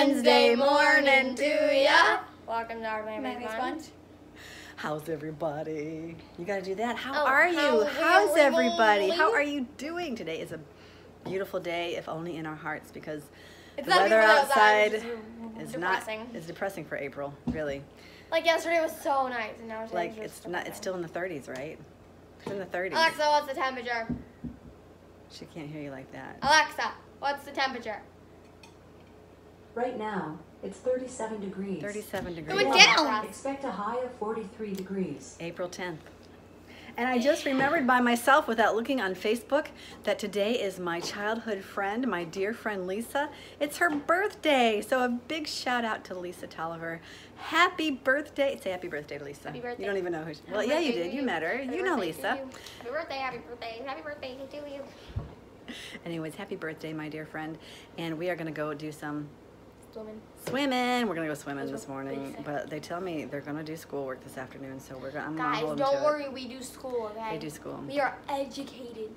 Wednesday morning to ya. Welcome to our Mayonnaise Bunch. How's everybody? You gotta do that. How Oh, are you? How's everybody? really? How are you doing? Today is a beautiful day, if only in our hearts, because It's the not weather beautiful outside it's is depressing. It's depressing for April, really. Like yesterday was so nice, and now Like today's just it's not. It's still in the 30s, right? It's in the 30s. Alexa, what's the temperature? She can't hear you like that. Alexa, what's the temperature? Right now, it's 37 degrees. 37 degrees. It went down. Expect a high of 43 degrees. April 10th. And I just remembered by myself, without looking on Facebook, that today is my childhood friend, my dear friend Lisa. It's her birthday, so a big shout out to Lisa Tolliver. Happy birthday. Say happy birthday to Lisa. Happy birthday. You don't even know who she is. Well, yeah, you did. You met her. Happy You know birthday Lisa. to you. Happy birthday, happy birthday, happy birthday to you. Anyways, happy birthday, my dear friend. And we are going to go do some Swimming. We're going to go swimming this morning. But they tell me they're going to do schoolwork this afternoon, so I'm going to Guys, hold them to don't it. worry, we do school, okay? They do school. We are educated.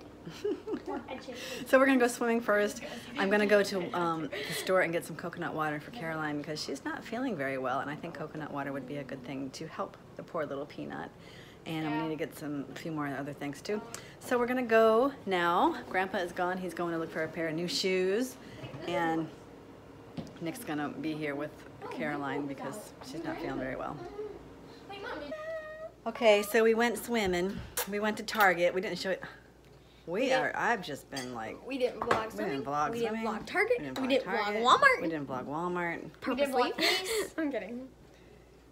We're educated. So we're gonna go swimming first. I'm gonna go to the store and get some coconut water for Caroline because she's not feeling very well, and I think coconut water would be a good thing to help the poor little peanut. And we need to get a few more other things too. So we're gonna go now. Grandpa is gone. He's going to look for a pair of new shoes, and Nick's gonna be here with Caroline because she's not feeling very well. Wait, Mom, Okay, so we went swimming. We went to Target. We didn't show it. I've just been like, we didn't vlog we swimming. didn't vlog We swimming. didn't vlog Target. We didn't vlog Target. Walmart. We didn't vlog Walmart. We didn't vlog Purposely. Ace. I'm kidding.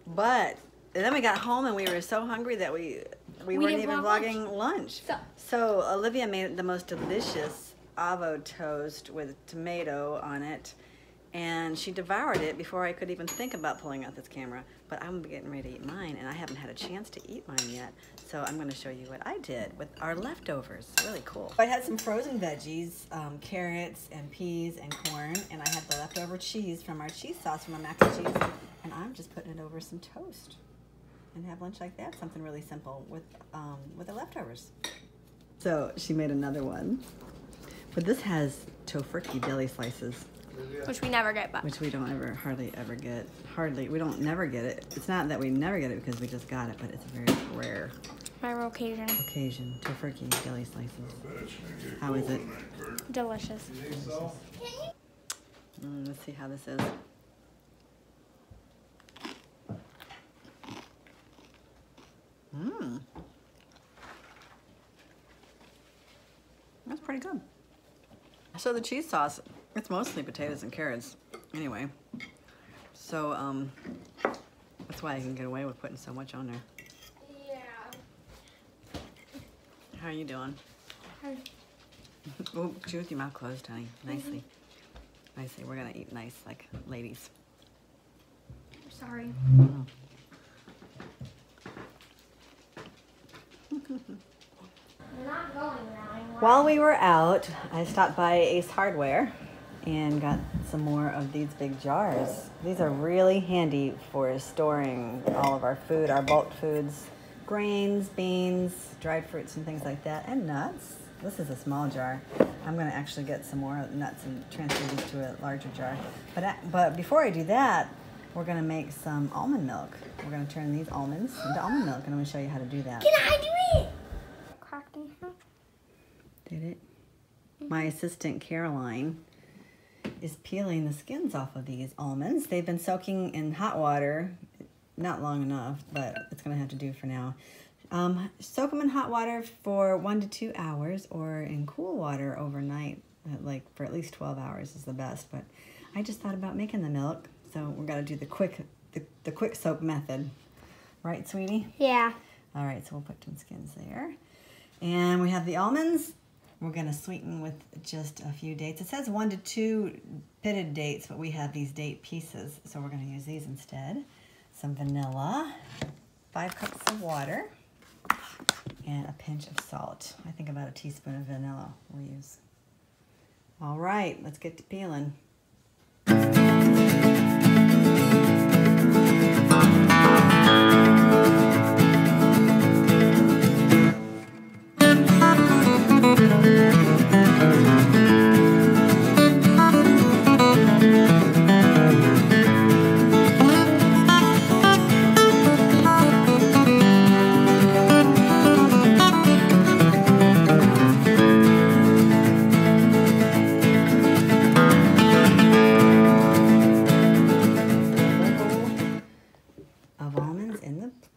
But then we got home and we were so hungry that we weren't didn't even vlog vlogging lunch. So Olivia made the most delicious avocado toast with tomato on it, and she devoured it before I could even think about pulling out this camera. But I'm getting ready to eat mine, and I haven't had a chance to eat mine yet. So I'm going to show you what I did with our leftovers. Really cool. I had some frozen veggies, carrots and peas and corn, and I had the leftover cheese from our cheese sauce from our mac and cheese, and I'm just putting it over some toast and have lunch like that. Something really simple with the leftovers. So she made another one, but this has tofurkey deli slices, which we never get, but which we don't hardly ever get. We don't never get it. It's not that we never get it because we just got it, but it's a very rare occasion. Tofurkey deli slices. How is it? Delicious. Let's see how this is. That's pretty good. So the cheese sauce, it's mostly potatoes and carrots anyway. So that's why I can get away with putting so much on there. Yeah. How are you doing? Oh, chew with your mouth closed, honey. Nicely. Nicely. We're gonna eat nice like ladies. Sorry. While we were out, I stopped by Ace Hardware and got some more of these big jars. These are really handy for storing all of our food, our bulk foods, grains, beans, dried fruits and things like that, and nuts. This is a small jar. I'm gonna actually get some more nuts and transfer these to a larger jar. But before I do that, we're gonna make some almond milk. We're gonna turn these almonds into almond milk, and I'm gonna show you how to do that. Can I do it? Cracked in half. Did it? My assistant Caroline is peeling the skins off of these almonds. They've been soaking in hot water, not long enough, but it's gonna have to do for now. Soak them in hot water for 1 to 2 hours, or in cool water overnight, like for at least 12 hours is the best. But I just thought about making the milk, so we're gonna do the quick soak method, right, sweetie? Yeah. All right, so we'll put some skins there, and we have the almonds. We're gonna sweeten with just a few dates. It says 1 to 2 pitted dates, but we have these date pieces, so we're gonna use these instead. Some vanilla, 5 cups of water, and a pinch of salt. I think about a teaspoon of vanilla we'll use. All right, let's get to peeling.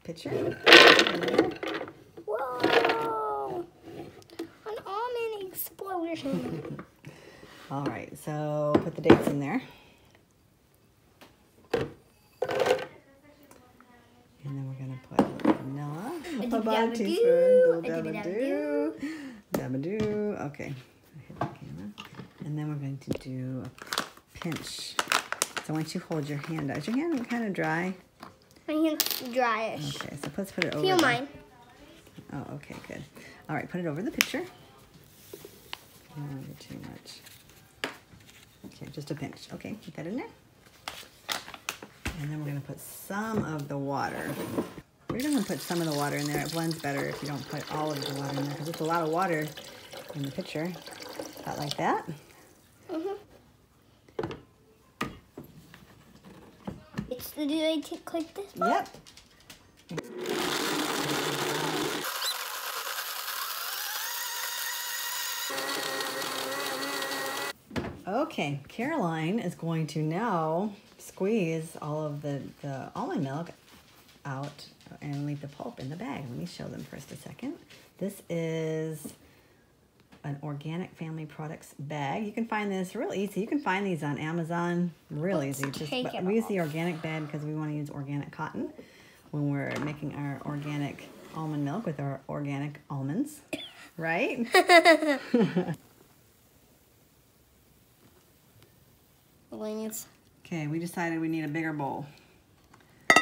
pitcher. Whoa! An almond explosion. All right, so put the dates in there. And then we're gonna put a little vanilla. About a teaspoon. Dabba-doo. Dabba-doo. Okay. I hit the camera. And then we're going to do a pinch. So once you hold your hand out, is your hand kind of dry? My hand's dryish. Okay, so let's put it over. Feel mine. Oh, okay, good. All right, put it over the pitcher. Not too much. Okay, just a pinch. Okay, put that in there. And then we're going to put some of the water. We're going to put some of the water in there. It blends better if you don't put all of the water in there because it's a lot of water in the pitcher. About like that. Do I click this button? Yep. Okay, Caroline is going to now squeeze all of the almond milk out and leave the pulp in the bag. Let me show them first a second. This is an organic family products bag. You can find this real easy. You can find these on Amazon real easy. But we use the organic bag because we want to use organic cotton when we're making our organic almond milk with our organic almonds, right? Okay, we decided we need a bigger bowl so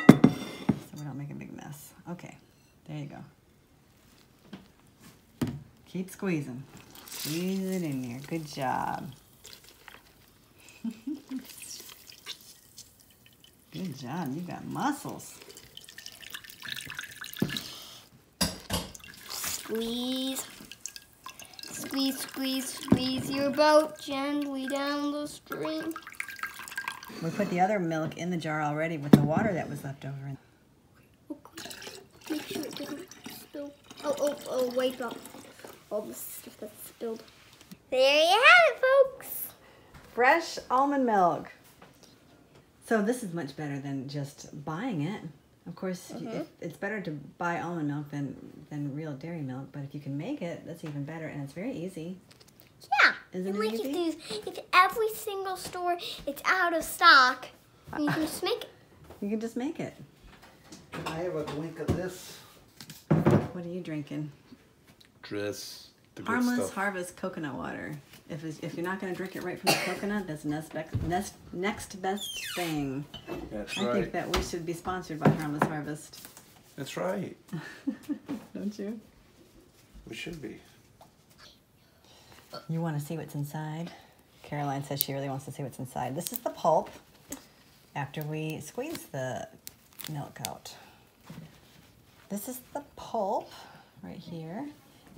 we don't make a big mess. Okay, there you go. Keep squeezing. Squeeze it in there. Good job. Good job. You got muscles. Squeeze. Squeeze, squeeze, squeeze your boat gently down the stream. We put the other milk in the jar already with the water that was left over. Make sure it doesn't spill. Oh, wipe up all the stuff that's spilled. There you have it, folks. Fresh almond milk. So this is much better than just buying it. Of course, it's better to buy almond milk than real dairy milk, but if you can make it, that's even better, and it's very easy. Yeah. Isn't it easy? If every single store it's out of stock, you can just make it. You can just make it. I have a drink of this. What are you drinking? The good Harmless stuff. Harvest coconut water. If you're not going to drink it right from the coconut, that's the next best thing. That's I right. think that we should be sponsored by Harmless Harvest. That's right. Don't you? We should be. You want to see what's inside? Caroline says she really wants to see what's inside. This is the pulp after we squeeze the milk out. This is the pulp right here.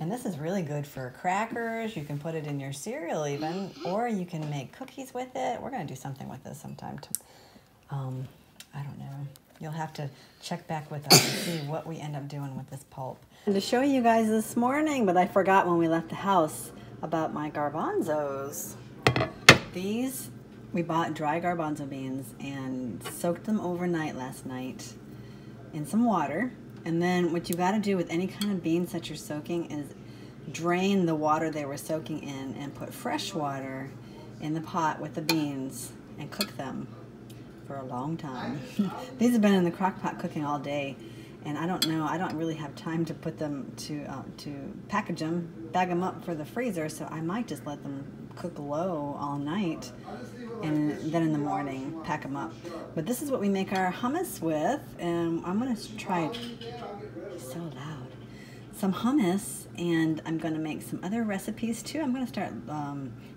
And this is really good for crackers. You can put it in your cereal even, or you can make cookies with it. We're going to do something with this sometime. I don't know. You'll have to check back with us and see what we end up doing with this pulp. And to show you guys this morning, but I forgot when we left the house about my garbanzos. These, we bought dry garbanzo beans and soaked them overnight last night in some water. And then what you got to do with any kind of beans that you're soaking is drain the water they were soaking in and put fresh water in the pot with the beans and cook them for a long time. These have been in the crock pot cooking all day, and I don't know, I don't really have time to put them to package them, bag them up for the freezer, so I might just let them cook low all night and then in the morning pack them up. But this is what we make our hummus with, and I'm going to try, so loud, some hummus, and I'm going to make some other recipes too. I'm going to start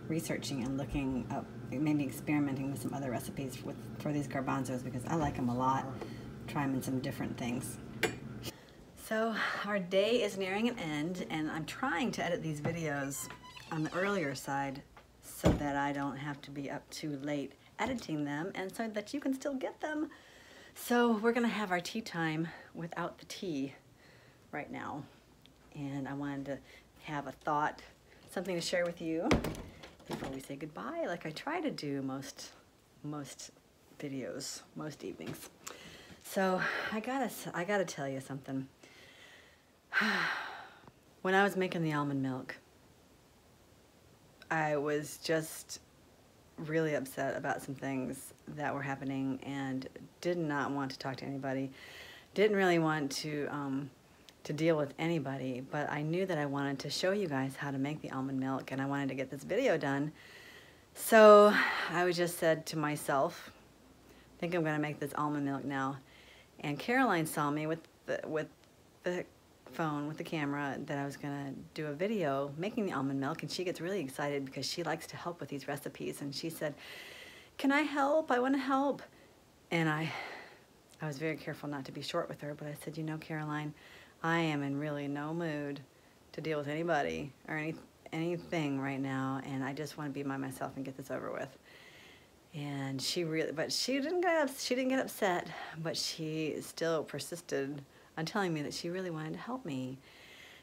researching and looking up, maybe experimenting with some other recipes for these garbanzos because I like them a lot. Try them in some different things. So our day is nearing an end, and I'm trying to edit these videos on the earlier side so that I don't have to be up too late editing them and so that you can still get them. So we're gonna have our tea time without the tea right now. And I wanted to have a thought, something to share with you before we say goodbye, like I try to do most videos, most evenings. So I gotta tell you something. When I was making the almond milk, I was just really upset about some things that were happening and did not want to talk to anybody. Didn't really want to deal with anybody, but I knew that I wanted to show you guys how to make the almond milk, and I wanted to get this video done. So I just said to myself, I think I'm gonna make this almond milk now. And Caroline saw me with the phone, with the camera, that I was gonna do a video making the almond milk, and she gets really excited because she likes to help with these recipes, and she said, "Can I help? I wanna help." And I was very careful not to be short with her, but I said, "You know, Caroline, I am in really no mood to deal with anybody or anything right now, and I just want to be by myself and get this over with." And she didn't get upset, but she still persisted on telling me that she really wanted to help me.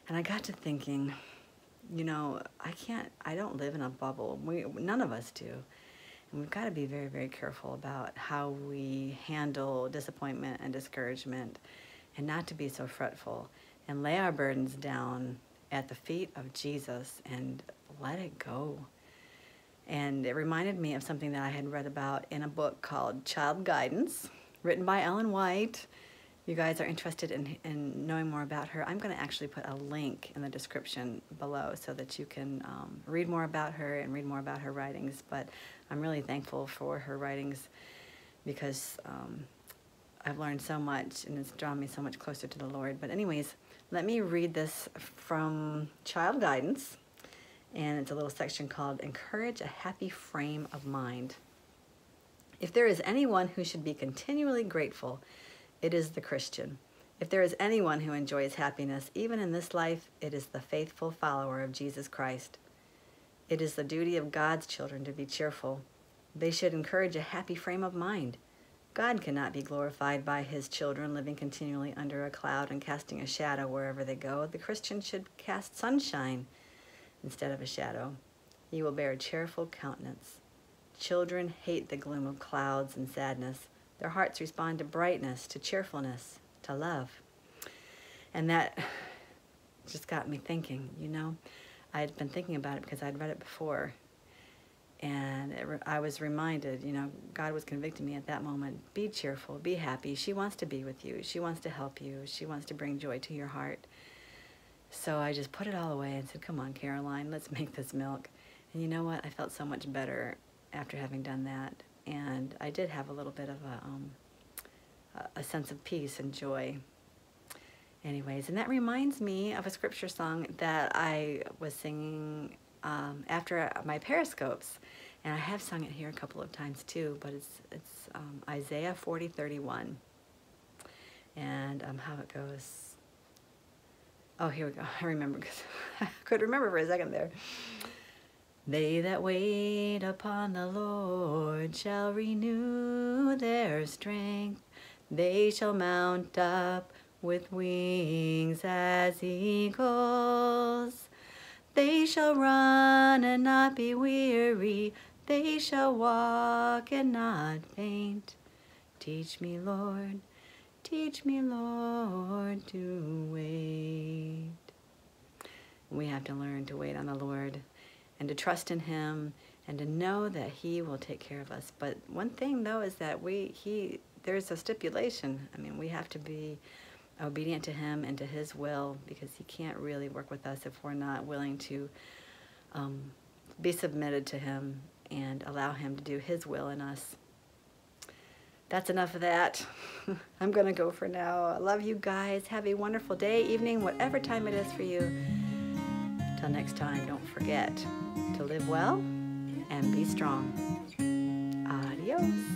And I got to thinking, you know, I don't live in a bubble. None of us do. And we've got to be very, very careful about how we handle disappointment and discouragement, and not to be so fretful, and lay our burdens down at the feet of Jesus and let it go. And it reminded me of something that I had read about in a book called Child Guidance, written by Ellen White. You guys are interested in knowing more about her, I'm going to actually put a link in the description below so that you can read more about her and read more about her writings. But I'm really thankful for her writings because I've learned so much, and it's drawn me so much closer to the Lord. But anyways, let me read this from Child Guidance, and it's a little section called Encourage a Happy Frame of Mind. If there is anyone who should be continually grateful, it is the Christian. If there is anyone who enjoys happiness, even in this life, it is the faithful follower of Jesus Christ. It is the duty of God's children to be cheerful. They should encourage a happy frame of mind. God cannot be glorified by his children living continually under a cloud and casting a shadow wherever they go. The Christian should cast sunshine instead of a shadow. He will bear a cheerful countenance. Children hate the gloom of clouds and sadness. Their hearts respond to brightness, to cheerfulness, to love. And that just got me thinking, you know. I had been thinking about it because I'd read it before. And I was reminded, you know, God was convicting me at that moment. Be cheerful, be happy. She wants to be with you. She wants to help you. She wants to bring joy to your heart. So I just put it all away and said, come on, Caroline, let's make this milk. And you know what? I felt so much better after having done that. And I did have a little bit of a sense of peace and joy. Anyways, and that reminds me of a scripture song that I was singing after my Periscopes. And I have sung it here a couple of times too, but it's Isaiah 40:31. And how it goes. Oh, here we go. I remember, because I could remember for a second there. They that wait upon the Lord shall renew their strength. They shall mount up with wings as eagles. They shall run and not be weary. They shall walk and not faint. Teach me, Lord, to wait. We have to learn to wait on the Lord and to trust in him and to know that he will take care of us. But one thing though is that there's a stipulation. I mean, we have to be obedient to him and to his will, because he can't really work with us if we're not willing to be submitted to him and allow him to do his will in us. That's enough of that. I'm gonna go for now. I love you guys. Have a wonderful day, evening, whatever time it is for you. Till next time, don't forget to live well and be strong. Adios.